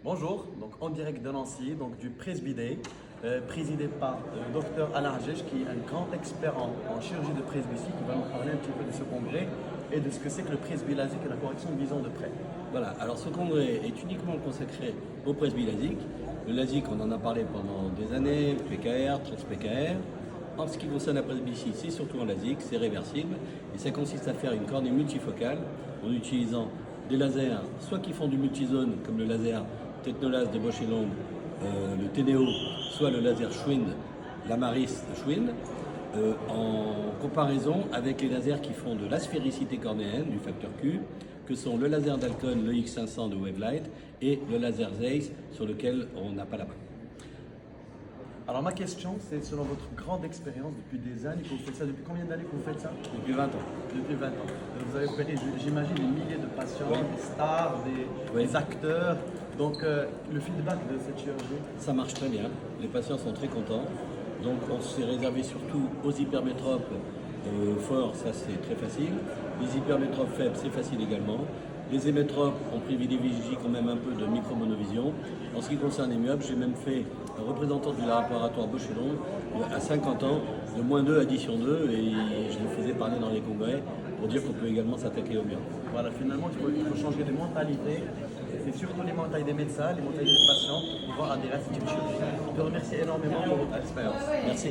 Bonjour, donc en direct de Nancy, donc du Presbyday, présidé par le docteur Alain Hajej, qui est un grand expert en chirurgie de presbytie, qui va nous parler un petit peu de ce congrès et de ce que c'est que le presbylasique et la correction de vision de près. Voilà, alors ce congrès est uniquement consacré au presbylasique. Le LASIK, on en a parlé pendant des années, PKR, trans-PKR. En ce qui concerne la presbytie, c'est surtout un LASIK, c'est réversible et ça consiste à faire une cornée multifocale en utilisant des lasers, soit qui font du multizone, comme le laser Technolas de Bosch et Lomb, le Teneo, soit le laser Schwind, l'Amaris de Schwind, en comparaison avec les lasers qui font de l'asphéricité cornéenne, du facteur Q, que sont le laser d'Alcon, le X500 de Wavelight, et le laser Zeiss, sur lequel on n'a pas la main. Alors ma question, c'est selon votre grande expérience depuis des années, que vous faites ça, depuis combien d'années que vous faites ça? Depuis 20 ans. Depuis 20 ans. Vous avez opéré, j'imagine, des milliers de patients, Oui. des stars, des acteurs. Donc le feedback de cette chirurgie? Ça marche très bien, les patients sont très contents. Donc on s'est réservé surtout aux hypermétropes forts, ça c'est très facile. Les hypermétropes faibles, c'est facile également. Les hémétropes, on privilégie quand même un peu de micromonovision. En ce qui concerne les myopes, j'ai même fait un représentant du laboratoire Bosch et Lomb à 50 ans, de -2 à 10 sur 2, et je le faisais parler dans les congrès pour dire qu'on peut également s'attaquer aux myopes. Voilà, finalement, il faut changer de mentalité. C'est surtout les mentalités des médecins, les mentalités des patients pour pouvoir adhérer à cette chirurgie. Je te remercie énormément pour votre expérience. Merci.